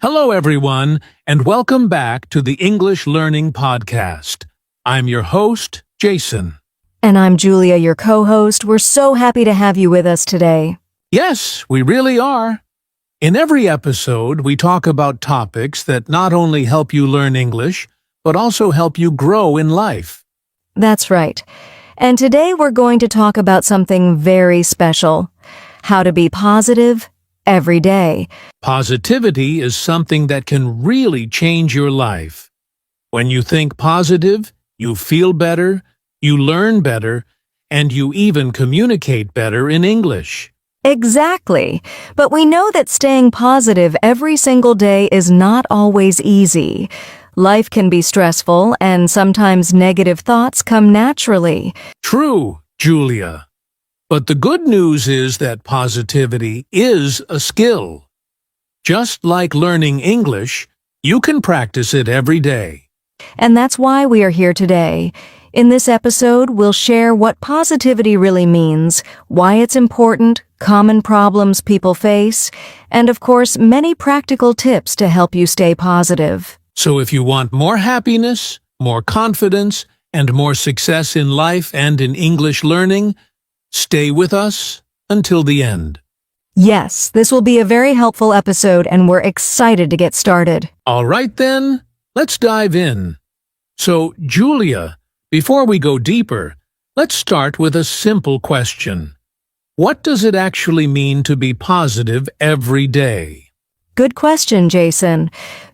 Hello, everyone, and welcome back to the English Learning Podcast. I'm your host, Jason. And I'm Julia, your co-host. We're so happy to have you with us today. Yes, we really are. In every episode, we talk about topics that not only help you learn English, but also help you grow in life. That's right. And today we're going to talk about something very special. How to be positive every day. Positivity is something that can really change your life. When you think positive, you feel better, you learn better, and you even communicate better in English. Exactly. But we know that staying positive every single day is not always easy. Life can be stressful, and sometimes negative thoughts come naturally. True, Julia. But the good news is that positivity is a skill. Just like learning English, you can practice it every day. And that's why we are here today. In this episode, we'll share what positivity really means, why it's important, common problems people face, and of course, many practical tips to help you stay positive. So if you want more happiness, more confidence, and more success in life and in English learning, stay with us until the end. Yes, this will be a very helpful episode, and we're excited to get started. All right then, let's dive in. So, Julia, before we go deeper, let's start with a simple question. What does it actually mean to be positive every day? Good question, Jason.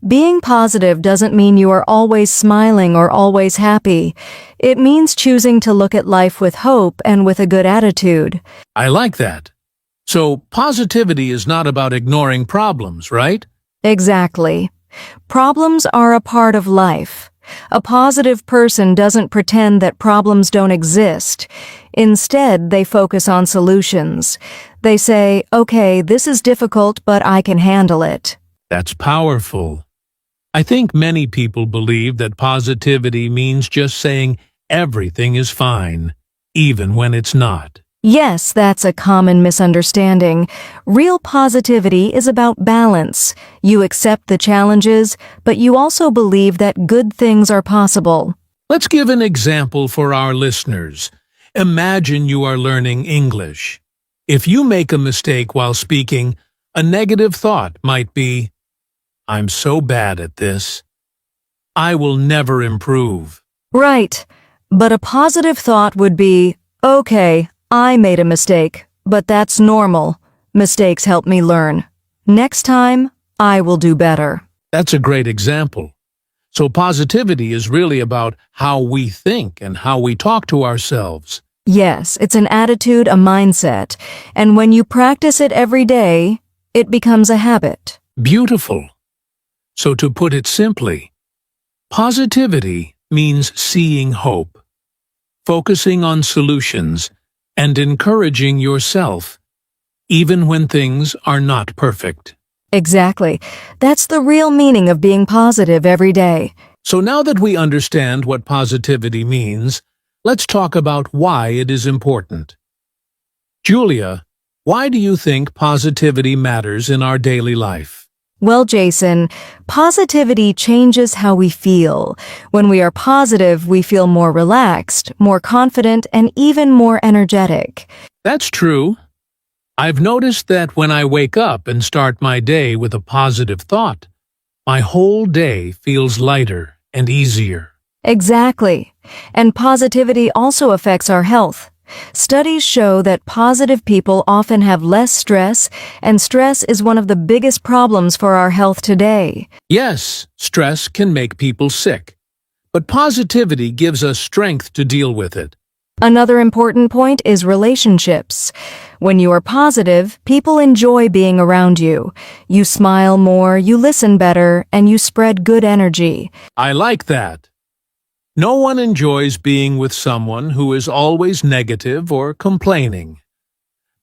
Being positive doesn't mean you are always smiling or always happy. It means choosing to look at life with hope and with a good attitude. I like that. So, positivity is not about ignoring problems, right? Exactly. Problems are a part of life. A positive person doesn't pretend that problems don't exist. Instead, they focus on solutions. They say, okay, this is difficult, but I can handle it. That's powerful. I think many people believe that positivity means just saying everything is fine, even when it's not. Yes, that's a common misunderstanding. Real positivity is about balance. You accept the challenges, but you also believe that good things are possible. Let's give an example for our listeners. Imagine you are learning English. If you make a mistake while speaking, a negative thought might be, I'm so bad at this. I will never improve. Right. But a positive thought would be, okay, I made a mistake, but that's normal. Mistakes help me learn. Next time, I will do better. That's a great example. So positivity is really about how we think and how we talk to ourselves. Yes, it's an attitude, a mindset, and when you practice it every day, it becomes a habit. Beautiful. So to put it simply, positivity means seeing hope, focusing on solutions, and encouraging yourself, even when things are not perfect. Exactly. That's the real meaning of being positive every day. So now that we understand what positivity means, let's talk about why it is important. Julia, why do you think positivity matters in our daily life? Well, Jason, positivity changes how we feel. When we are positive, we feel more relaxed, more confident, and even more energetic. That's true. I've noticed that when I wake up and start my day with a positive thought, my whole day feels lighter and easier. Exactly. And positivity also affects our health. Studies show that positive people often have less stress, and stress is one of the biggest problems for our health today. Yes, stress can make people sick, but positivity gives us strength to deal with it. Another important point is relationships. When you are positive, people enjoy being around you. You smile more, you listen better, and you spread good energy. I like that. No one enjoys being with someone who is always negative or complaining.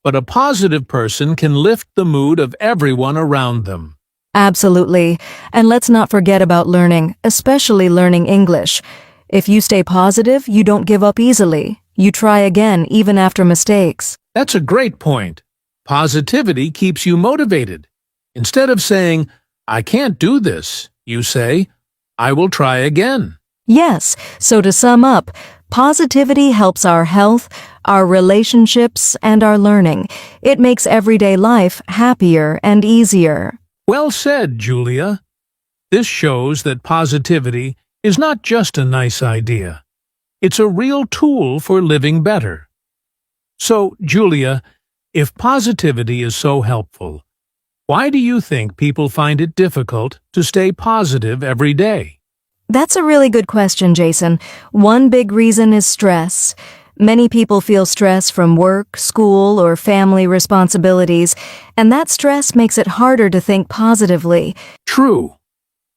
But a positive person can lift the mood of everyone around them. Absolutely. And let's not forget about learning, especially learning English. If you stay positive, you don't give up easily. You try again even after mistakes. That's a great point. Positivity keeps you motivated. Instead of saying, I can't do this, you say. I will try again. Yes, so to sum up, positivity helps our health, our relationships, and our learning. It makes everyday life happier and easier. Well said, Julia. This shows that positivity is not just a nice idea. It's a real tool for living better. So, Julia, if positivity is so helpful, why do you think people find it difficult to stay positive every day? That's a really good question, Jason. One big reason is stress. Many people feel stress from work, school, or family responsibilities, and that stress makes it harder to think positively. True.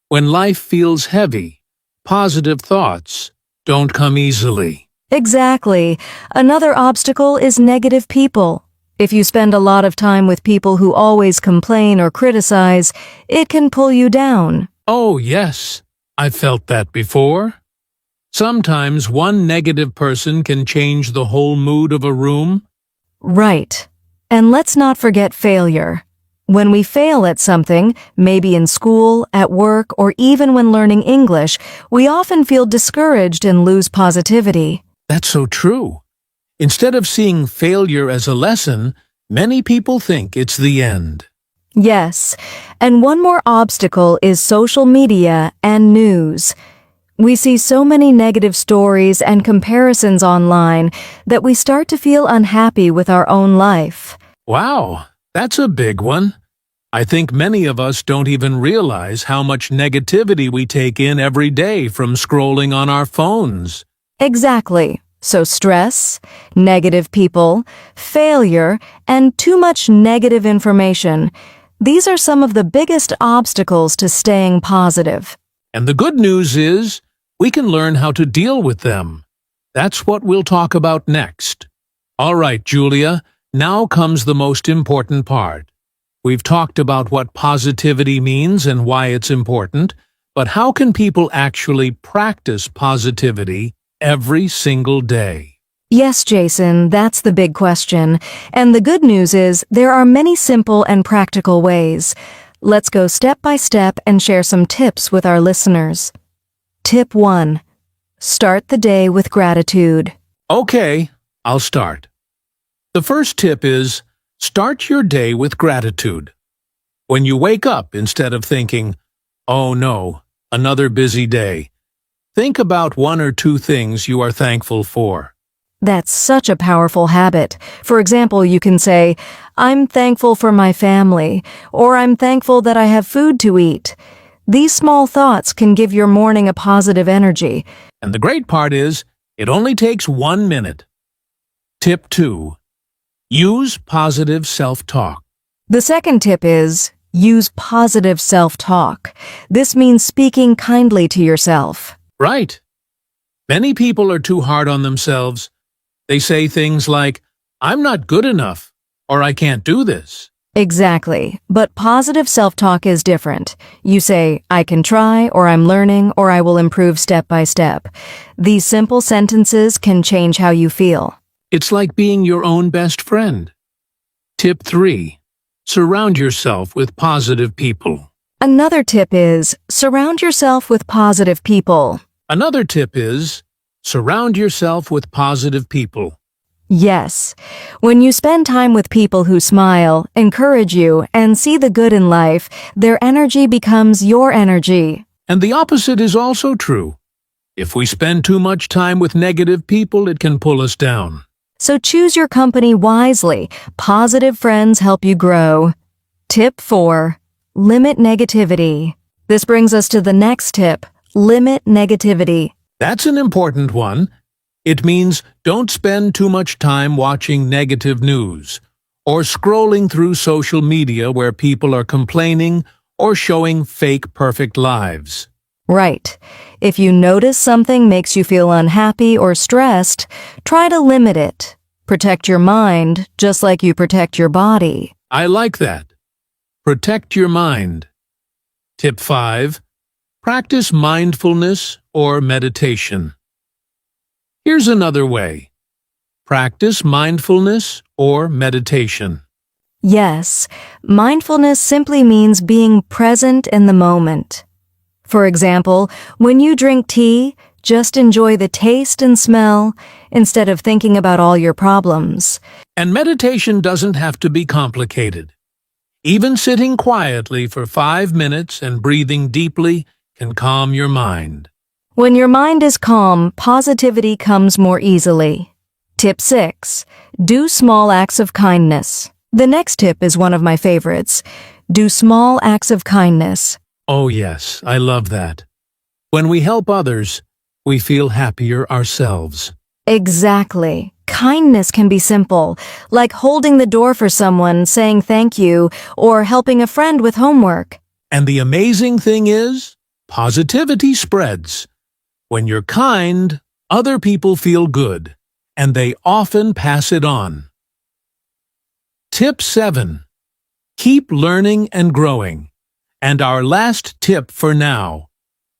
When life feels heavy, positive thoughts don't come easily. Exactly. Another obstacle is negative people. If you spend a lot of time with people who always complain or criticize, it can pull you down. Oh, yes. I've felt that before. Sometimes one negative person can change the whole mood of a room. Right. And let's not forget failure. When we fail at something, maybe in school, at work, or even when learning English, we often feel discouraged and lose positivity. That's so true. Instead of seeing failure as a lesson, many people think it's the end. Yes, and one more obstacle is social media and news. We see so many negative stories and comparisons online that we start to feel unhappy with our own life. Wow, that's a big one. I think many of us don't even realize how much negativity we take in every day from scrolling on our phones. Exactly. So stress, negative people, failure, and too much negative information. These are some of the biggest obstacles to staying positive. And the good news is, we can learn how to deal with them. That's what we'll talk about next. All right, Julia, now comes the most important part. We've talked about what positivity means and why it's important, but how can people actually practice positivity every single day? Yes, Jason, that's the big question. And the good news is there are many simple and practical ways. Let's go step by step and share some tips with our listeners. Tip 1. Start the day with gratitude. Okay, I'll start. The first tip is, start your day with gratitude. When you wake up, instead of thinking, "Oh no, another busy day," think about one or two things you are thankful for. That's such a powerful habit. For example, you can say, "I'm thankful for my family," or "I'm thankful that I have food to eat." These small thoughts can give your morning a positive energy. And the great part is, it only takes 1 minute. Tip 2. Use positive self-talk. The second tip is, use positive self-talk. This means speaking kindly to yourself. Right. Many people are too hard on themselves. They say things like, "I'm not good enough," or "I can't do this." Exactly. But positive self-talk is different. You say, "I can try," or "I'm learning," or "I will improve step by step." These simple sentences can change how you feel. It's like being your own best friend. Tip 3. Surround yourself with positive people. Another tip is, surround yourself with positive people. Another tip is, surround yourself with positive people. Yes. When you spend time with people who smile, encourage you, and see the good in life, their energy becomes your energy. And the opposite is also true. If we spend too much time with negative people, it can pull us down. So choose your company wisely. Positive friends help you grow. Tip 4. Limit negativity. This brings us to the next tip. Limit negativity. That's an important one. It means don't spend too much time watching negative news or scrolling through social media where people are complaining or showing fake perfect lives. Right. If you notice something makes you feel unhappy or stressed, try to limit it. Protect your mind just like you protect your body. I like that. Protect your mind. Tip 5. Practice mindfulness or meditation. Here's another way. Practice mindfulness or meditation. Yes, mindfulness simply means being present in the moment. For example, when you drink tea, just enjoy the taste and smell instead of thinking about all your problems. And meditation doesn't have to be complicated. Even sitting quietly for 5 minutes and breathing deeply can calm your mind. When your mind is calm, positivity comes more easily. Tip 6. Do small acts of kindness. The next tip is one of my favorites. Do small acts of kindness. Oh yes, I love that. When we help others, we feel happier ourselves. Exactly. Kindness can be simple, like holding the door for someone, saying thank you, or helping a friend with homework. And the amazing thing is, positivity spreads. When you're kind, other people feel good, and they often pass it on. Tip 7. Keep learning and growing. And our last tip for now.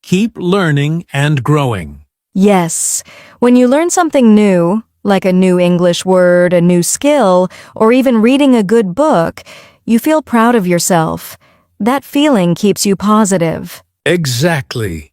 Keep learning and growing. Yes, when you learn something new, like a new English word, a new skill, or even reading a good book, you feel proud of yourself. That feeling keeps you positive. Exactly.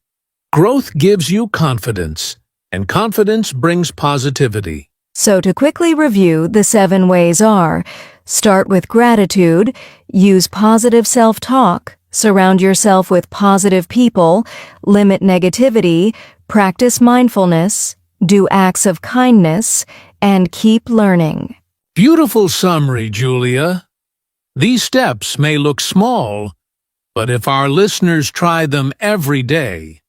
Growth gives you confidence, and confidence brings positivity. So to quickly review, the 7 ways are: start with gratitude, use positive self-talk, surround yourself with positive people, limit negativity, practice mindfulness, do acts of kindness, and keep learning. Beautiful summary, Julia. These steps may look small, but if our listeners try them every day,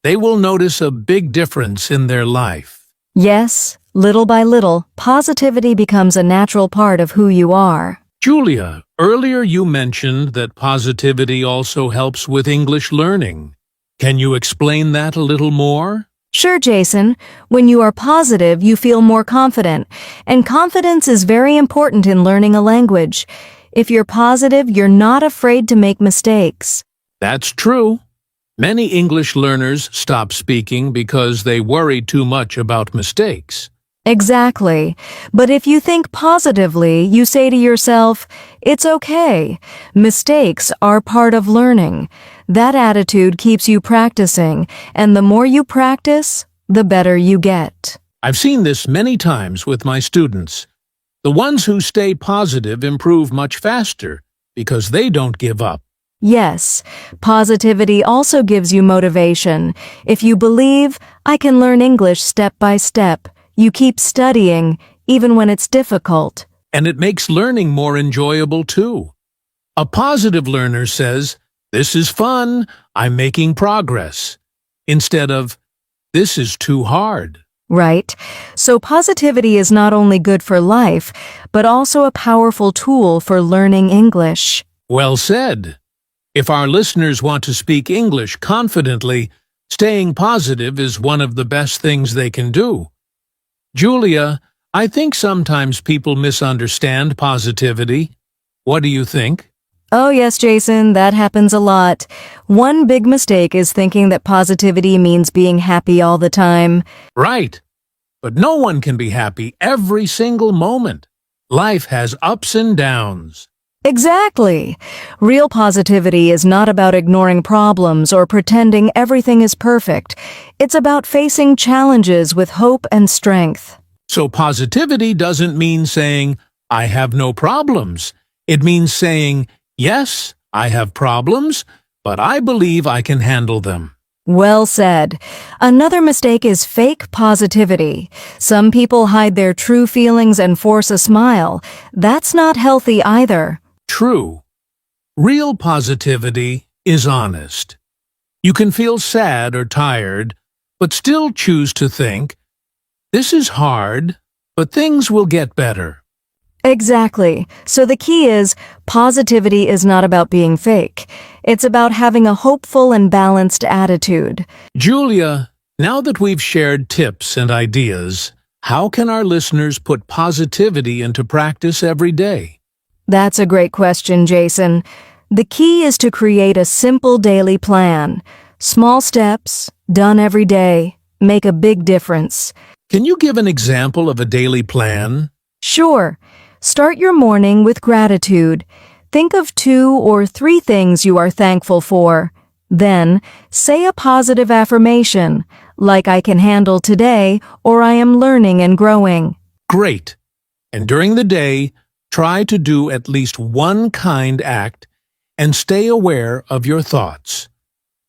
they will notice a big difference in their life. Yes, little by little, positivity becomes a natural part of who you are. Julia, earlier you mentioned that positivity also helps with English learning. Can you explain that a little more? Sure, Jason. When you are positive, you feel more confident, and confidence is very important in learning a language. If you're positive, you're not afraid to make mistakes. That's true. Many English learners stop speaking because they worry too much about mistakes. Exactly. But if you think positively, you say to yourself, it's okay. Mistakes are part of learning. That attitude keeps you practicing, and the more you practice, the better you get. I've seen this many times with my students. The ones who stay positive improve much faster because they don't give up. Yes, positivity also gives you motivation. If you believe, I can learn English step by step, you keep studying, even when it's difficult. And it makes learning more enjoyable too. A positive learner says, "This is fun, I'm making progress," instead of, "This is too hard." Right? So positivity is not only good for life, but also a powerful tool for learning English. Well said. If our listeners want to speak English confidently, staying positive is one of the best things they can do. Julia, I think sometimes people misunderstand positivity. What do you think? Oh yes, Jason, that happens a lot. One big mistake is thinking that positivity means being happy all the time. Right. But no one can be happy every single moment. Life has ups and downs. Exactly. Real positivity is not about ignoring problems or pretending everything is perfect. It's about facing challenges with hope and strength. So positivity doesn't mean saying, "I have no problems." It means saying, "Yes, I have problems, but I believe I can handle them." Well said. Another mistake is fake positivity. Some people hide their true feelings and force a smile. That's not healthy either. True. Real positivity is honest. You can feel sad or tired, but still choose to think, "This is hard, but things will get better." Exactly. So the key is, positivity is not about being fake. It's about having a hopeful and balanced attitude. Julia, now that we've shared tips and ideas, how can our listeners put positivity into practice every day? That's a great question, Jason. The key is to create a simple daily plan. Small steps, done every day, make a big difference. Can you give an example of a daily plan? Sure. Start your morning with gratitude. Think of 2 or 3 things you are thankful for. Then, say a positive affirmation, like I can handle today or I am learning and growing. Great! And during the day, try to do at least one kind act and stay aware of your thoughts.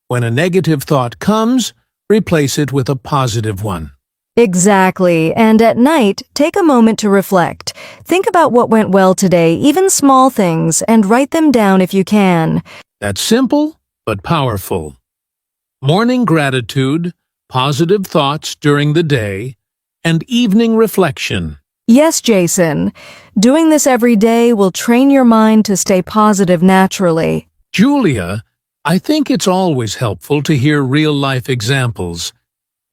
When a negative thought comes, replace it with a positive one. Exactly, and at night, take a moment to reflect. Think about what went well today, even small things, and write them down if you can. That's simple, but powerful. Morning gratitude, positive thoughts during the day, and evening reflection. Yes, Jason. Doing this every day will train your mind to stay positive naturally. Julia, I think it's always helpful to hear real-life examples.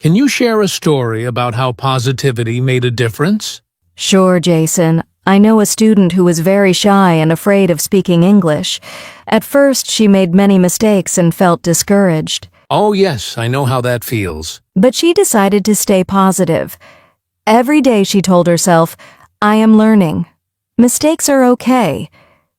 Can you share a story about how positivity made a difference? Sure, Jason. I know a student who was very shy and afraid of speaking English. At first, she made many mistakes and felt discouraged. Oh yes, I know how that feels. But she decided to stay positive. Every day she told herself, I am learning. Mistakes are okay.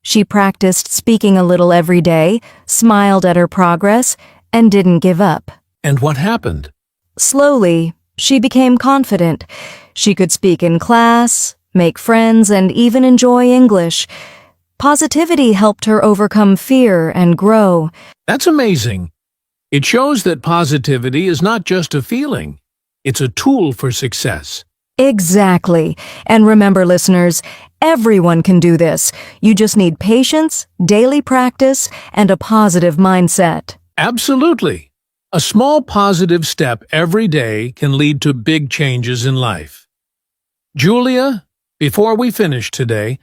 She practiced speaking a little every day, smiled at her progress, and didn't give up. And what happened? Slowly, she became confident. She could speak in class, make friends, and even enjoy English. Positivity helped her overcome fear and grow. That's amazing. It shows that positivity is not just a feeling. It's a tool for success. Exactly. And remember, listeners, everyone can do this. You just need patience, daily practice, and a positive mindset. Absolutely. A small positive step every day can lead to big changes in life. Julia, before we finish today,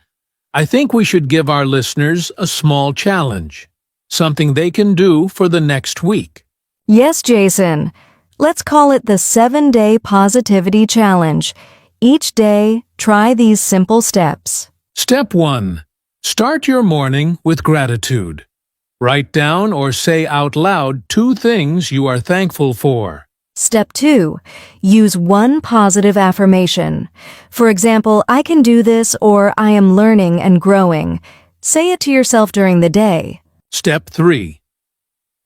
I think we should give our listeners a small challenge, something they can do for the next week. Yes, Jason. Let's call it the 7-Day Positivity Challenge. Each day, try these simple steps. Step 1. Start your morning with gratitude. Write down or say out loud 2 things you are thankful for. Step 2. Use one positive affirmation. For example, I can do this or I am learning and growing. Say it to yourself during the day. Step 3.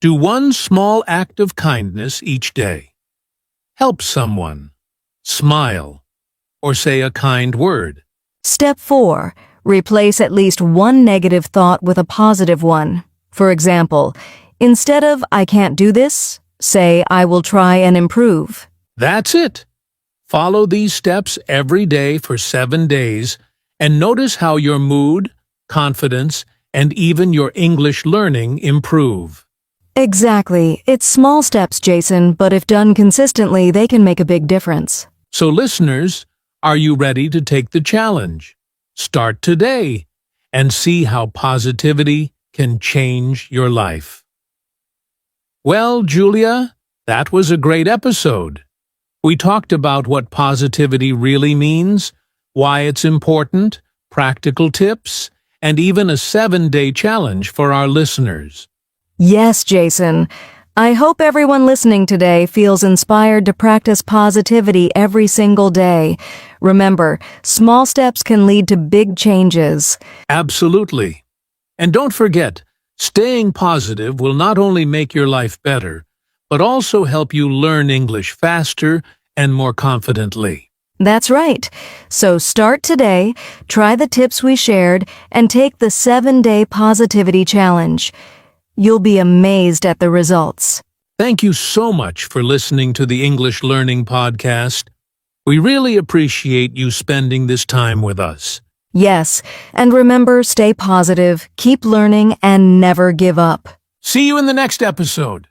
Do one small act of kindness each day. Help someone, smile, or say a kind word. Step 4. Replace at least one negative thought with a positive one. For example, instead of I can't do this, say I will try and improve. That's it. Follow these steps every day for 7 days and notice how your mood, confidence, and even your English learning improve. Exactly. It's small steps, Jason, but if done consistently, they can make a big difference. So listeners, are you ready to take the challenge? Start today and see how positivity can change your life. Well, Julia, that was a great episode. We talked about what positivity really means, why it's important, practical tips, and even a 7-day challenge for our listeners. Yes, Jason. I hope everyone listening today feels inspired to practice positivity every single day. Remember, small steps can lead to big changes. Absolutely. And don't forget, staying positive will not only make your life better, but also help you learn English faster and more confidently. That's right. So start today, try the tips we shared, and take the 7-Day Positivity Challenge. You'll be amazed at the results. Thank you so much for listening to the English Learning Podcast. We really appreciate you spending this time with us. Yes, and remember, stay positive, keep learning, and never give up. See you in the next episode.